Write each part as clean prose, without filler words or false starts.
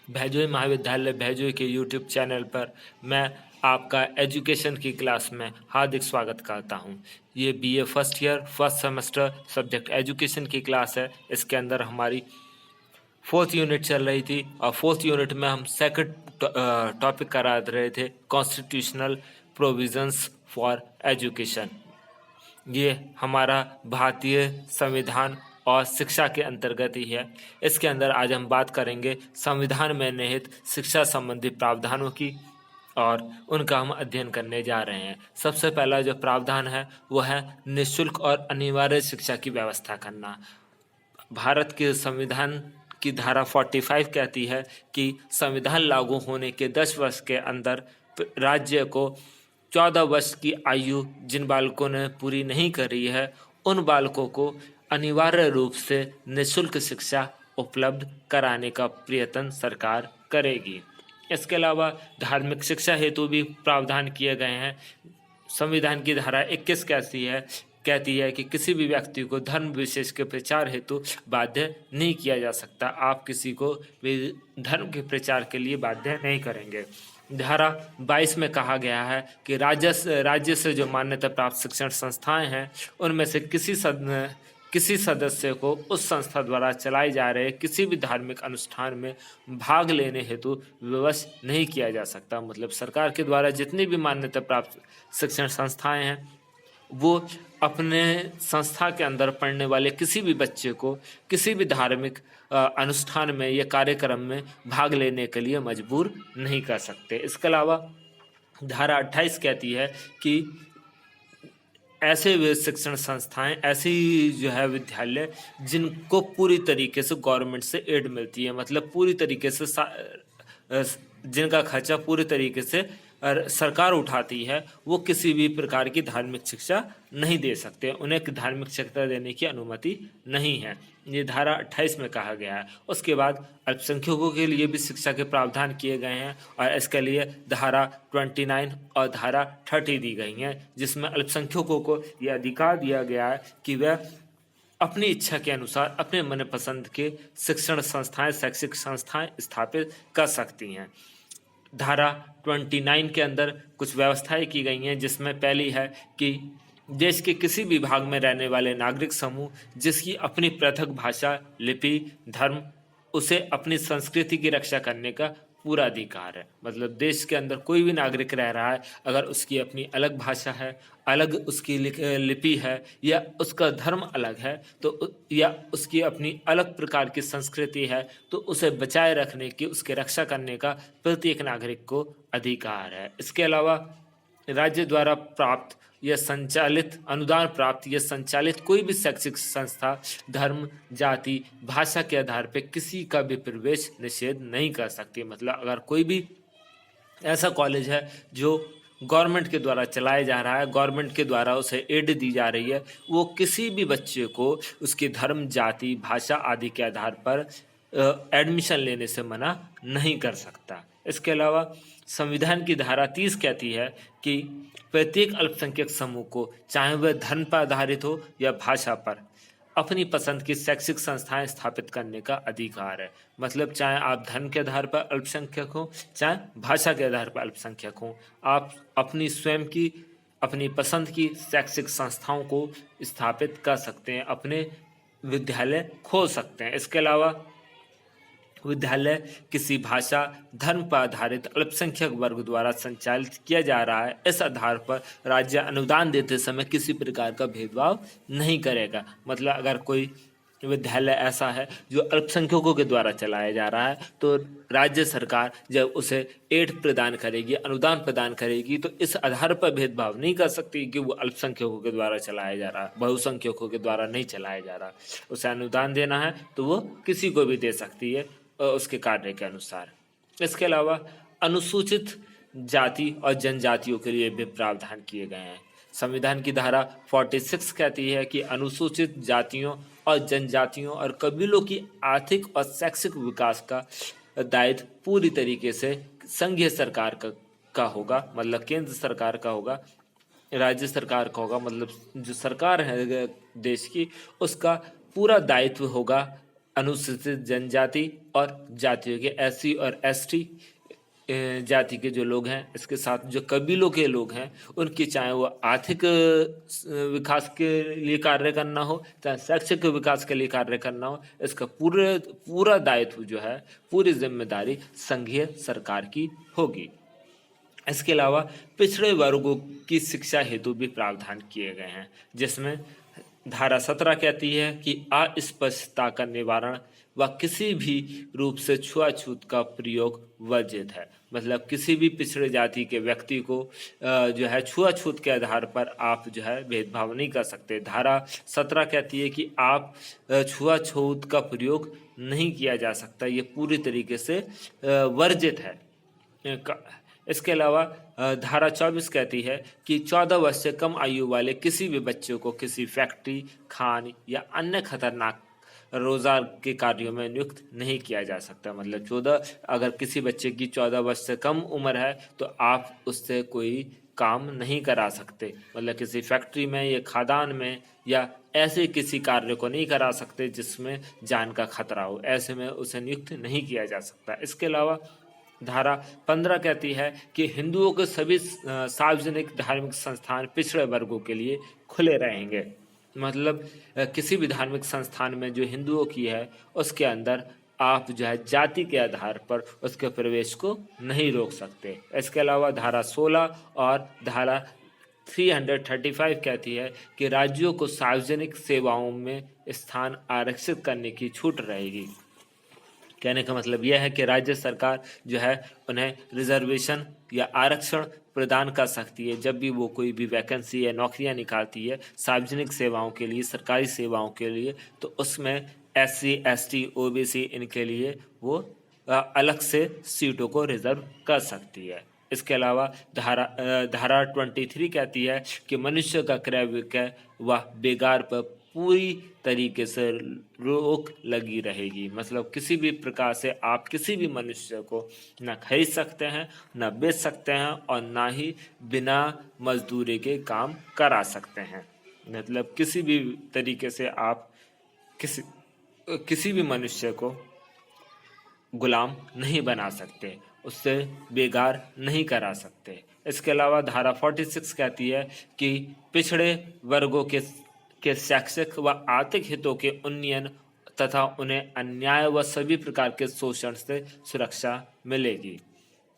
भैजोई महाविद्यालय भैजोई के YouTube channel पर मैं आपका एजुकेशन की क्लास में हार्दिक स्वागत करता हूं। ये BA first year first semester subject education की क्लास है। इसके अंदर हमारी फोर्थ यूनिट चल रही थी और फोर्थ यूनिट में हम सेकंड टॉपिक करा रहे थे कॉन्स्टिट्यूशनल प्रोविजंस फॉर एजुकेशन। ये हमारा भारतीय संविधान और शिक्षा के अंतर्गत ही है। इसके अंदर आज हम बात करेंगे संविधान में निहित शिक्षा संबंधी प्रावधानों की और उनका हम अध्ययन करने जा रहे हैं। सबसे पहला जो प्रावधान है वो है निःशुल्क और अनिवार्य शिक्षा की व्यवस्था करना। भारत के संविधान की धारा 45 कहती है कि संविधान लागू होने के 10 वर्ष के अंदर राज्य को 14 वर्ष की आयु जिन बालकों ने पूरी नहीं करी है उन बालकों को अनिवार्य रूप से निःशुल्क शिक्षा उपलब्ध कराने का प्रयत्न सरकार करेगी। इसके अलावा धार्मिक शिक्षा हेतु भी प्रावधान किए गए हैं। संविधान की धारा 21 कहती है कि किसी भी व्यक्ति को धर्म विशेष के प्रचार हेतु बाध्य नहीं किया जा सकता। आप किसी को भी धर्म के प्रचार के लिए बाध्य नहीं करेंगे। धारा 22 में कहा गया है कि राज्य से जो मान्यता प्राप्त शिक्षण संस्थाएं हैं उनमें से किसी सदस्य को उस संस्था द्वारा चलाए जा रहे किसी भी धार्मिक अनुष्ठान में भाग लेने हेतु विवश नहीं किया जा सकता। मतलब सरकार के द्वारा जितनी भी मान्यता प्राप्त शिक्षण संस्थाएं हैं वो अपने संस्था के अंदर पढ़ने वाले किसी भी बच्चे को किसी भी धार्मिक अनुष्ठान में या कार्यक्रम में भाग लेने के लिए मजबूर नहीं कर सकते। इसके अलावा धारा 28 कहती है कि ऐसे वे शिक्षण संस्थाएं ऐसी जो है विद्यालय जिनको पूरी तरीके से गवर्नमेंट से एड मिलती है, मतलब पूरी तरीके से जिनका खर्चा पूरी तरीके से सरकार उठाती है, वो किसी भी प्रकार की धार्मिक शिक्षा नहीं दे सकते। उन्हें धार्मिक शिक्षा देने की अनुमति नहीं है। ये धारा 28 में कहा गया है। उसके बाद अल्पसंख्यकों के लिए भी शिक्षा के प्रावधान किए गए हैं और इसके लिए धारा 29 और धारा 30 दी गई हैं, जिसमें अल्पसंख्यकों को यह अधिकार दिया गया है कि वह अपनी इच्छा के अनुसार अपने मनपसंद के शिक्षण संस्थाएं शैक्षिक संस्थाएं स्थापित कर सकती हैं। धारा 29 के अंदर कुछ व्यवस्थाएं की गई हैं, जिसमें पहली है कि देश के किसी भी भाग में रहने वाले नागरिक समूह जिसकी अपनी पृथक भाषा, लिपि, धर्म, उसे अपनी संस्कृति की रक्षा करने का पूरा अधिकार है। मतलब देश के अंदर कोई भी नागरिक रह रहा है, अगर उसकी अपनी अलग भाषा है, अलग उसकी लिपि है या उसका धर्म अलग है तो या उसकी अपनी अलग प्रकार की संस्कृति है तो उसे बचाए रखने की, उसकी रक्षा करने का प्रत्येक नागरिक को अधिकार है। इसके अलावा राज्य द्वारा प्राप्त या संचालित अनुदान प्राप्त या संचालित कोई भी शैक्षिक संस्था धर्म, जाति, भाषा के आधार पर किसी का भी प्रवेश निषेध नहीं कर सकती। मतलब अगर कोई भी ऐसा कॉलेज है जो गवर्नमेंट के द्वारा चलाया जा रहा है, गवर्नमेंट के द्वारा उसे एड दी जा रही है, वो किसी भी बच्चे को उसके धर्म, जाति, भाषा आदि के आधार पर एडमिशन लेने से मना नहीं कर सकता। इसके अलावा संविधान की धारा 30 कहती है कि प्रत्येक अल्पसंख्यक समूह को, चाहे वह धर्म पर आधारित हो या भाषा पर, अपनी पसंद की शैक्षिक संस्थाएं स्थापित करने का अधिकार है। मतलब चाहे आप धर्म के आधार पर अल्पसंख्यक हो, चाहे भाषा के आधार पर अल्पसंख्यक हो, आप अपनी स्वयं की अपनी पसंद की शैक्षिक संस्थाओं को स्थापित कर सकते हैं, अपने विद्यालय खोल सकते हैं। इसके अलावा विद्यालय किसी भाषा, धर्म पर आधारित अल्पसंख्यक वर्ग द्वारा संचालित किया जा रहा है, इस आधार पर राज्य अनुदान देते समय किसी प्रकार का भेदभाव नहीं करेगा। मतलब अगर कोई विद्यालय ऐसा है जो अल्पसंख्यकों के द्वारा चलाया जा रहा है तो राज्य सरकार जब उसे एड प्रदान करेगी, अनुदान प्रदान करेगी, तो इस आधार पर भेदभाव नहीं कर सकती कि वो अल्पसंख्यकों के द्वारा चलाया जा रहा है, बहुसंख्यकों के द्वारा नहीं चलाया जा रहा। उसे अनुदान देना है तो वो किसी को भी दे सकती है उसके कार्य के अनुसार। इसके अलावा अनुसूचित जाति और जनजातियों के लिए भी प्रावधान किए गए हैं। संविधान की धारा 46 कहती है कि अनुसूचित जातियों और जनजातियों और कबीलों की आर्थिक और शैक्षिक विकास का दायित्व पूरी तरीके से संघीय सरकार का होगा। मतलब केंद्र सरकार का होगा, राज्य सरकार का होगा। मतलब जो सरकार है देश की, उसका पूरा दायित्व होगा अनुसूचित जनजाति और जातियों के SC और ST जाति के जो लोग हैं, इसके साथ जो कबीलों के लोग हैं, उनकी चाहे वो आर्थिक विकास के लिए कार्य करना हो, चाहे शैक्षिक विकास के लिए कार्य करना हो, इसका पूरा दायित्व जो है, पूरी जिम्मेदारी संघीय सरकार की होगी। इसके अलावा पिछड़े वर्गों की शिक्षा हेतु भी प्रावधान किए गए हैं, जिसमें धारा 17 कहती है कि अस्पृश्यता का निवारण व किसी भी रूप से छुआछूत का प्रयोग वर्जित है। मतलब किसी भी पिछड़े जाति के व्यक्ति को जो है छुआछूत के आधार पर आप जो है भेदभाव नहीं कर सकते। धारा 17 कहती है कि आप छुआछूत का प्रयोग नहीं किया जा सकता, ये पूरी तरीके से वर्जित है। इसके अलावा धारा 24 कहती है कि 14 वर्ष से कम आयु वाले किसी भी बच्चे को किसी फैक्ट्री, खान या अन्य खतरनाक रोजगार के कार्यों में नियुक्त नहीं किया जा सकता। मतलब अगर किसी बच्चे की 14 वर्ष से कम उम्र है तो आप उससे कोई काम नहीं करा सकते। मतलब किसी फैक्ट्री में या खादान में या ऐसे किसी कार्य को नहीं करा सकते जिसमें जान का खतरा हो, ऐसे में उसे नियुक्त नहीं किया जा सकता। इसके अलावा धारा 15 कहती है कि हिंदुओं के सभी सार्वजनिक धार्मिक संस्थान पिछड़े वर्गों के लिए खुले रहेंगे। मतलब किसी भी धार्मिक संस्थान में जो हिंदुओं की है उसके अंदर आप जो है जाति के आधार पर उसके प्रवेश को नहीं रोक सकते। इसके अलावा धारा 16 और धारा 335 कहती है कि राज्यों को सार्वजनिक सेवाओं में स्थान आरक्षित करने की छूट रहेगी। कहने का मतलब यह है कि राज्य सरकार जो है उन्हें रिजर्वेशन या आरक्षण प्रदान कर सकती है जब भी वो कोई भी वैकेंसी या नौकरियां निकालती है सार्वजनिक सेवाओं के लिए, सरकारी सेवाओं के लिए, तो उसमें SC, ST, OBC इनके लिए वो अलग से सीटों को रिजर्व कर सकती है। इसके अलावा धारा 23 कहती है कि मनुष्य का क्रय विक्रय व बेगार पर पूरी तरीके से रोक लगी रहेगी। मतलब किसी भी प्रकार से आप किसी भी मनुष्य को ना खरीद सकते हैं, ना बेच सकते हैं और ना ही बिना मजदूरी के काम करा सकते हैं। मतलब किसी भी तरीके से आप किसी भी मनुष्य को गुलाम नहीं बना सकते, उससे बेगार नहीं करा सकते। इसके अलावा धारा 46 कहती है कि पिछड़े वर्गों के शैक्षिक व आर्थिक हितों के उन्नयन तथा उन्हें अन्याय व सभी प्रकार के शोषण से सुरक्षा मिलेगी।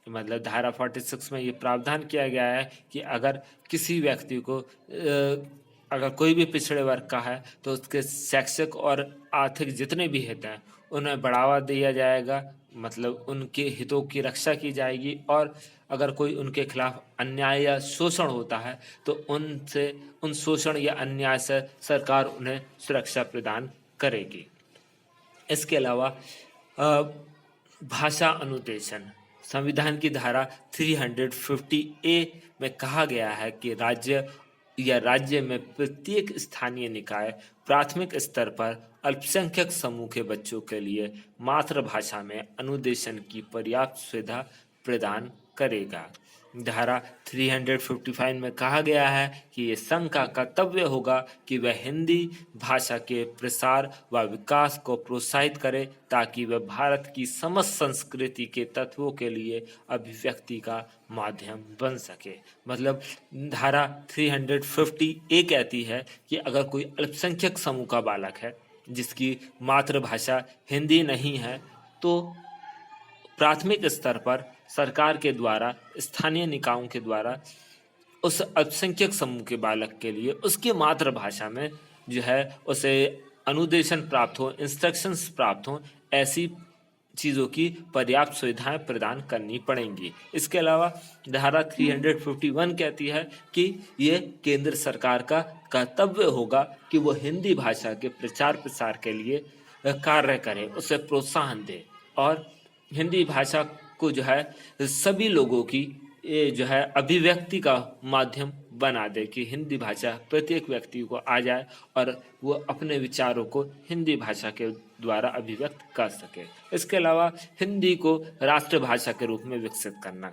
मतलब धारा 46 में ये प्रावधान किया गया है कि अगर किसी व्यक्ति को अगर कोई भी पिछड़े वर्ग का है तो उसके शैक्षिक और आर्थिक जितने भी हित हैं उन्हें बढ़ावा दिया जाएगा। मतलब उनके हितों की रक्षा की जाएगी और अगर कोई उनके खिलाफ अन्याय या शोषण होता है तो उन शोषण या अन्याय से सरकार उन्हें सुरक्षा प्रदान करेगी। इसके अलावा भाषा अनुदेशन, संविधान की धारा 350A में कहा गया है कि राज्य में प्रत्येक स्थानीय निकाय प्राथमिक स्तर पर अल्पसंख्यक समूह के बच्चों के लिए मातृभाषा में अनुदेशन की पर्याप्त सुविधा प्रदान करेगा। धारा 355 में कहा गया है कि ये संघ का कर्तव्य होगा कि वह हिंदी भाषा के प्रसार व विकास को प्रोत्साहित करे ताकि वह भारत की समस्त संस्कृति के तत्वों के लिए अभिव्यक्ति का माध्यम बन सके। मतलब धारा 350A कहती है कि अगर कोई अल्पसंख्यक समूह का बालक है जिसकी मातृभाषा हिंदी नहीं है तो प्राथमिक स्तर पर सरकार के द्वारा, स्थानीय निकायों के द्वारा उस अल्पसंख्यक समूह के बालक के लिए उसकी मातृभाषा में जो है उसे अनुदेशन प्राप्त हो, इंस्ट्रक्शंस प्राप्त हो, ऐसी चीज़ों की पर्याप्त सुविधाएं प्रदान करनी पड़ेंगी। इसके अलावा धारा 351 कहती है कि ये केंद्र सरकार का कर्तव्य होगा कि वो हिंदी भाषा के प्रचार प्रसार के लिए कार्य करे, उसे प्रोत्साहन दे और हिंदी भाषा को जो है सभी लोगों की जो है अभिव्यक्ति का माध्यम बना दे कि हिंदी भाषा प्रत्येक व्यक्ति को आ जाए और वो अपने विचारों को हिंदी भाषा के द्वारा अभिव्यक्त कर सके। इसके अलावा हिंदी को राष्ट्रभाषा के रूप में विकसित करना,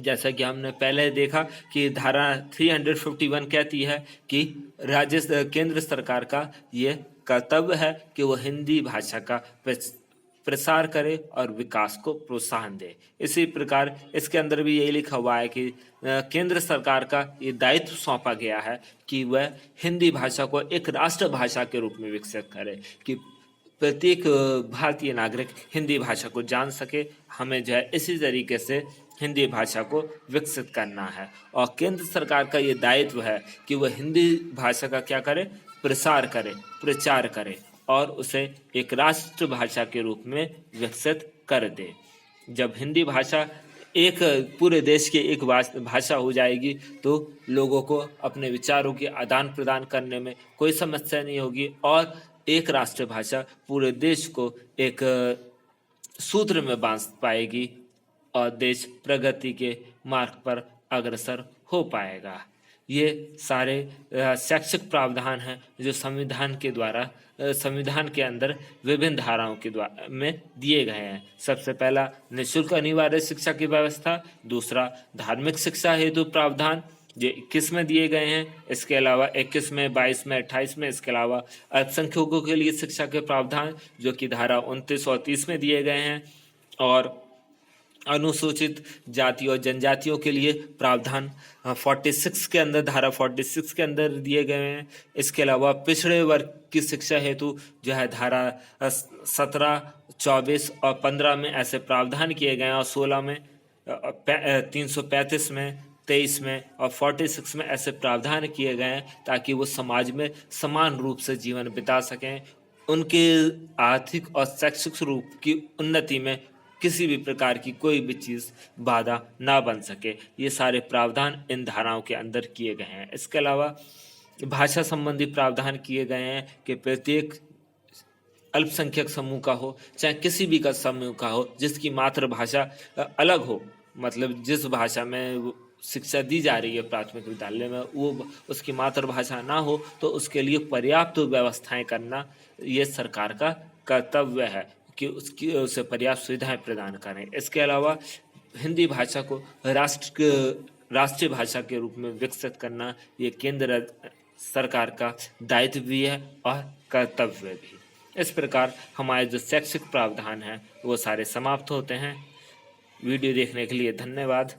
जैसा कि हमने पहले देखा कि धारा 351 कहती है कि केंद्र सरकार का ये कर्तव्य है कि वो हिंदी भाषा का प्रसार करे और विकास को प्रोत्साहन दे। इसी प्रकार इसके अंदर भी यही लिखा हुआ है कि केंद्र सरकार का ये दायित्व सौंपा गया है कि वह हिंदी भाषा को एक राष्ट्र भाषा के रूप में विकसित करे, कि प्रत्येक भारतीय नागरिक हिंदी भाषा को जान सके। हमें जो है इसी तरीके से हिंदी भाषा को विकसित करना है और केंद्र सरकार का ये दायित्व है कि वह हिंदी भाषा का क्या करे, प्रसार करे, प्रचार करे और उसे एक राष्ट्र भाषा के रूप में विकसित कर दे। जब हिंदी भाषा एक पूरे देश की एक भाषा हो जाएगी तो लोगों को अपने विचारों के आदान प्रदान करने में कोई समस्या नहीं होगी और एक राष्ट्र भाषा पूरे देश को एक सूत्र में बांध पाएगी और देश प्रगति के मार्ग पर अग्रसर हो पाएगा। ये सारे शैक्षिक प्रावधान हैं जो संविधान के अंदर विभिन्न धाराओं के द्वारा में दिए गए हैं। सबसे पहला निःशुल्क अनिवार्य शिक्षा की व्यवस्था, दूसरा धार्मिक शिक्षा हेतु प्रावधान जो 21 में दिए गए हैं, इसके अलावा 21 में, 22 में, 28 में, इसके अलावा अल्पसंख्यकों के लिए शिक्षा के प्रावधान जो कि धारा 29 और 30 में दिए गए हैं और अनुसूचित जाति और जनजातियों के लिए प्रावधान 46 के अंदर, धारा 46 के अंदर दिए गए हैं। इसके अलावा पिछड़े वर्ग की शिक्षा हेतु जो है धारा 17, 24 और 15 में ऐसे प्रावधान किए गए हैं और 16 में, 335 में, 23 में और 46 में ऐसे प्रावधान किए गए हैं ताकि वो समाज में समान रूप से जीवन बिता सकें, उनके आर्थिक और शैक्षिक रूप की उन्नति में किसी भी प्रकार की कोई भी चीज़ बाधा ना बन सके। ये सारे प्रावधान इन धाराओं के अंदर किए गए हैं। इसके अलावा भाषा संबंधी प्रावधान किए गए हैं कि प्रत्येक अल्पसंख्यक समूह का हो, चाहे किसी भी का समूह का हो, जिसकी मातृभाषा अलग हो, मतलब जिस भाषा में शिक्षा दी जा रही है प्राथमिक विद्यालय में वो उसकी मातृभाषा ना हो, तो उसके लिए पर्याप्त व्यवस्थाएं करना ये सरकार का कर्तव्य है कि उसे पर्याप्त सुविधाएं प्रदान करें। इसके अलावा हिंदी भाषा को राष्ट्रीय भाषा के रूप में विकसित करना ये केंद्र सरकार का दायित्व भी है और कर्तव्य भी। इस प्रकार हमारे जो शैक्षिक प्रावधान हैं वो सारे समाप्त होते हैं। वीडियो देखने के लिए धन्यवाद।